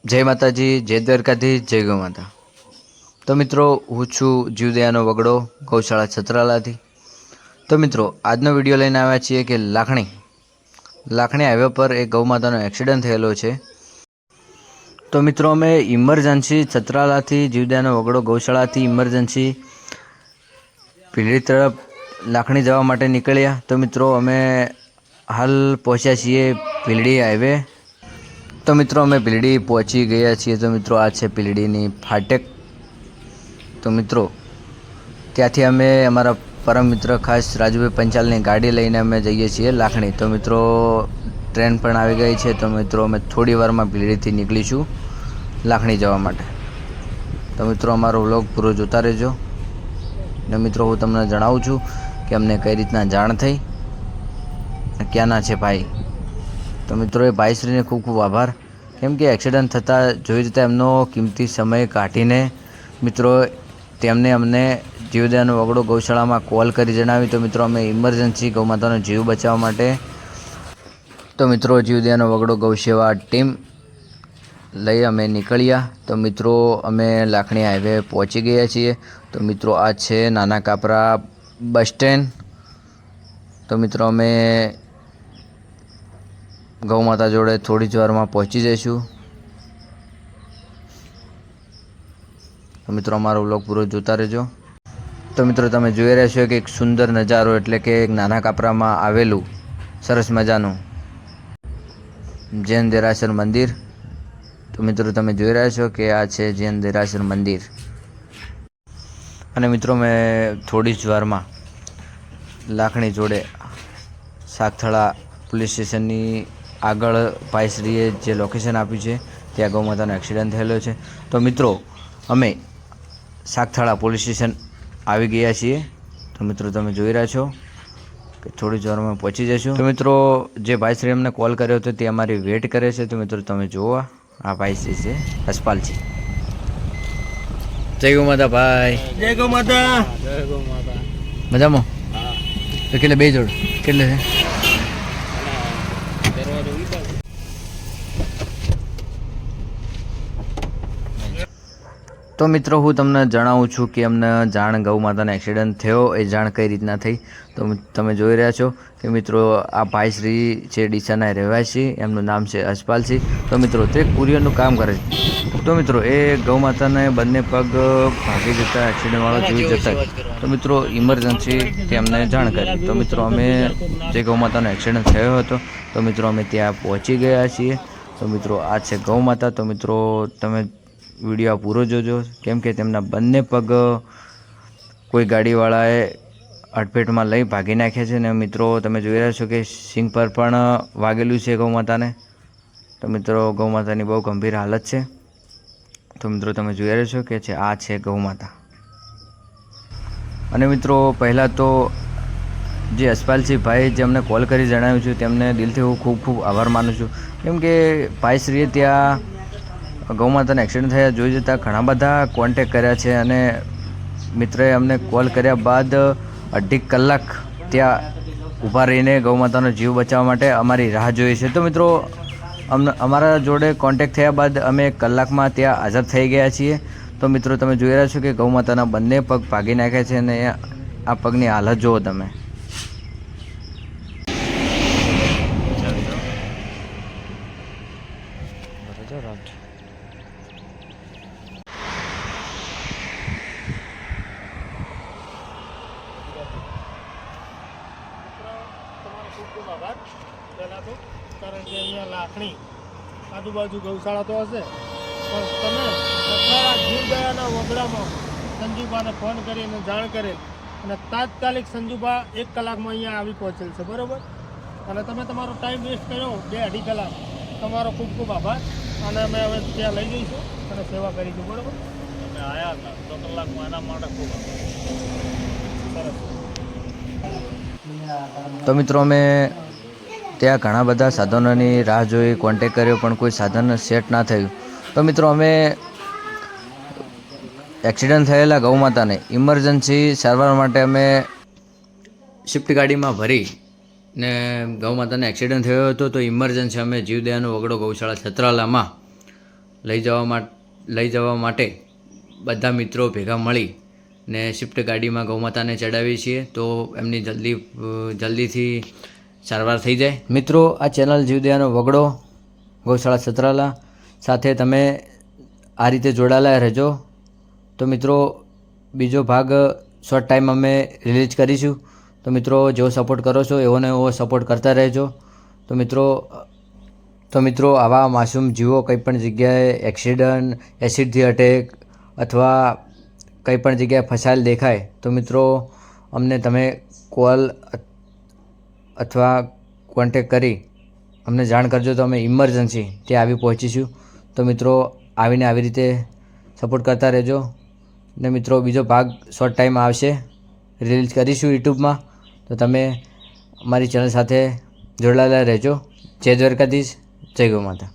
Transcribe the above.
જય માતાજી, જય દ્વારકાધીશ, જય ગૌ માતા। તો મિત્રો, હું છું જીવદયાનો વગડો, ગૌશાળા છત્રાલાથી। તો મિત્રો, આજનો વિડીયો લઈને આવ્યા છીએ કે લાખણી હાઈવે પર એક ગૌ માતાનો એક્સિડન્ટ થયેલો છે। તો મિત્રો, અમે ઇમરજન્સી છત્રાલાથી જીવદયાનો વગડો ગૌશાળાથી ઇમરજન્સી ભીલડી તરફ લાખણી જવા માટે નીકળ્યા। તો મિત્રો, અમે હાલ પહોંચ્યા છીએ ભીલડી હાઈવે। તો મિત્રો, અમે ભીલડી પહોંચી ગયા છીએ। તો મિત્રો, આ છે ભીલડીની ફાટક। તો મિત્રો, ત્યાંથી અમે અમારા પરમ મિત્ર ખાસ રાજુભાઈ પંચાલની ગાડી લઈને અમે જઈએ છીએ લાખણી। તો મિત્રો, ટ્રેન પણ આવી ગઈ છે। તો મિત્રો, અમે થોડી વારમાં ભીલડીથી નીકળીશું લાખણી જવા માટે। તો મિત્રો, અમારો વ્લોગ પૂરો જોતા રહેજો। ને મિત્રો, હું તમને જણાવું છું કે અમને કઈ રીતના જાણ થઈ, ક્યાંના છે ભાઈ। તો મિત્રો, એ ભાઈશ્રીને ખૂબ ખૂબ આભાર, કેમ કે એક્સિડન્ટ થતાં જોઈ જતાં એમનો કિંમતી સમય કાઢીને મિત્રો તેમને અમને જીવદયાનો વગડો ગૌશાળામાં કોલ કરી જણાવી। તો મિત્રો, અમે ઇમરજન્સી ગૌમાતાનો જીવ બચાવવા માટે તો મિત્રો જીવદયાનો વગડો ગૌસેવા ટીમ લઈ અમે નીકળ્યા। તો મિત્રો, અમે લાખણી હાઈવે પહોંચી ગયા છીએ। તો મિત્રો, આ છે નાના કાપરા બસ સ્ટેન્ડ। તો મિત્રો, અમે ગૌ માતા જોડે થોડી જ વારમાં પહોંચી જઈશું। તો મિત્રો, અમારો વ્લોગ પૂરો જોતા રહેજો। તો મિત્રો, તમે જોઈ રહ્યા છો કે એક સુંદર નજારો, એટલે કે એક નાના કાપરામાં આવેલું સરસ મજાનું જૈન દેરાસર મંદિર। તો મિત્રો, તમે જોઈ રહ્યા છો કે આ છે જૈન દેરાસર મંદિર। અને મિત્રો, મેં થોડી જ વારમાં લાખણી જોડે સાગથળા પોલીસ સ્ટેશનની આગળ ભાઈશ્રીએ જે લોકેશન આપ્યું છે ત્યાં ગૌ માતાનો એક્સિડન્ટ થયેલો છે। તો મિત્રો, અમે સાગથળા પોલીસ સ્ટેશન આવી ગયા છીએ। તો મિત્રો, તમે જોઈ રહ્યા છો કે થોડી જ વારમાં પહોંચી જઈશું। તો મિત્રો, જે ભાઈશ્રી અમને કોલ કર્યો હતો તે અમારી વેટ કરે છે। તો મિત્રો, તમે જુઓ, આ ભાઈશ્રી છે હસપાલજી। જય ગૌ માતા ભાઈ। જય ગૌ માતા। મજામાં? તો કેટલે બે જોડ કેટલે છે? તો મિત્રો, હું તમને જણાવું છું કે અમને જાણ ગૌ માતાનો એક્સિડન્ટ થયો એ જાણ કઈ રીતના થઈ। તો તમે જોઈ રહ્યા છો કે મિત્રો, આ ભાઈશ્રી છે ડીસાના રહેવાસી, એમનું નામ છે હસપાલસિંહ। તો મિત્રો, તે કુરિયરનું કામ કરે છે। તો મિત્રો, એ ગૌ માતાને બંને પગ ભાગી જતા એક્સિડન્ટવાળો જીવ જતા। તો મિત્રો, ઇમરજન્સી તેમને જાણ કરી। તો મિત્રો, અમે જે ગૌ માતાનો એક્સિડન્ટ થયો હતો તો મિત્રો અમે ત્યાં પહોંચી ગયા છીએ। તો મિત્રો, આ છે ગૌ માતા। તો મિત્રો, તમે વિડીયો પૂરો જોજો, કેમ કે તેમના બંને પગ કોઈ ગાડીવાળાએ અડફેટમાં લઈ ભાગી નાખ્યા છે। ને મિત્રો, તમે જોઈ રહ્યા છો કે સિંગ પર પણ વાગેલું છે ગૌ માતાને। તો મિત્રો, ગૌ માતાની બહુ ગંભીર હાલત છે। તો મિત્રો, તમે જોઈ રહ્યા છો કે આ છે ગૌ માતા। અને મિત્રો, પહેલાં તો જે હસપાલસિંહ ભાઈ જે અમને કોલ કરી જણાવ્યું છે તેમને દિલથી હું ખૂબ ખૂબ આભાર માનું છું, કેમ કે ભાઈશ્રીએ ત્યાં ગૌ માતાના એક્સિડન્ટ થયા જોઈ જતાં ઘણા બધા કોન્ટેક કર્યા છે। અને મિત્રએ અમને કોલ કર્યા બાદ 2.5 કલાક ત્યાં ઊભા રહીને ગૌ માતાનો જીવ બચાવવા માટે અમારી રાહ જોઈ છે। તો મિત્રો, અમારા જોડે કોન્ટેક થયા બાદ અમે 1 કલાકમાં ત્યાં હાજર થઈ ગયા છીએ। તો મિત્રો, તમે જોઈ રહ્યા છો કે ગૌ માતાના બંને પગ ભાગી નાખ્યા છે અને આ પગની હાલત જુઓ તમે। ખૂબ આભાર પહેલાં તો, કારણ કે અહીંયા લાખણી આજુબાજુ ગૌશાળા તો હશે, પણ તમે સત્તારા જીવદયાના વગડામાં સંજુભાને ફોન કરીને જાણ કરેલ અને તાત્કાલિક સંજુભા 1 કલાકમાં અહીંયા આવી પહોંચેલ છે, બરાબર। અને તમે તમારો ટાઈમ વેસ્ટ કર્યો 2-2.5 કલાક, તમારો ખૂબ ખૂબ આભાર। અને અમે હવે ત્યાં લઈ જઈશું અને સેવા કરીશું, બરાબર। તમે આવ્યા હતા 2 કલાકમાં, એના માટે ખૂબ આભાર। સરસ। તો મિત્રો, અમે ત્યાં ઘણા બધા સાધનોની રાહ જોઈ, કોન્ટેક કર્યો, પણ કોઈ સાધન સેટ ના થયું। તો મિત્રો, અમે એક્સિડન્ટ થયેલા ગૌ માતાને ઇમરજન્સી સારવાર માટે અમે સ્વિફ્ટ ગાડીમાં ભરી ને ગૌ માતાને એક્સિડન્ટ થયો હતો, તો ઇમરજન્સી અમે જીવદયાનો વગડો ગૌશાળા છત્રાલામાં લઈ જવા માટે બધા મિત્રો ભેગા મળી ને શિફ્ટ ગાડીમાં ગૌમાતાને ચડાવીએ છીએ, તો એમની જલ્દીથી સારવાર થઈ જાય. મિત્રો, આ ચેનલ જીવદયાનો વગડો ગૌશાળા સતરાલા સાથે તમે આ રીતે જોડાયેલા રહેજો. તો મિત્રો, બીજો ભાગ શોર્ટ ટાઈમ અમે રિલીઝ કરીશું. તો મિત્રો, જેવો સપોર્ટ કરો છો એવો ને એવો સપોર્ટ કરતા રહેજો. તો મિત્રો આવા માસૂમ જીવો કંઈ પણ જગ્યાએ એક્સિડન્ટ, એસિડથી અટેક અથવા કંઈ પણ જગ્યાએ ફસાયેલ દેખાય તો મિત્રો અમને તમે કોલ અથવા કોન્ટેક કરી અમને જાણ કરજો, તો અમે ઇમરજન્સી ત્યાં આવી પહોંચીશું. તો મિત્રો, આવીને આવી રીતે સપોર્ટ કરતા રહેજો. ને મિત્રો, બીજો ભાગ શોર્ટ ટાઈમ આવશે, રિલીઝ કરીશું યુટ્યુબમાં. તો તમે અમારી ચેનલ સાથે જોડાયેલા રહેજો. જય દ્વારકાધીશ, જય ગૌ માતા.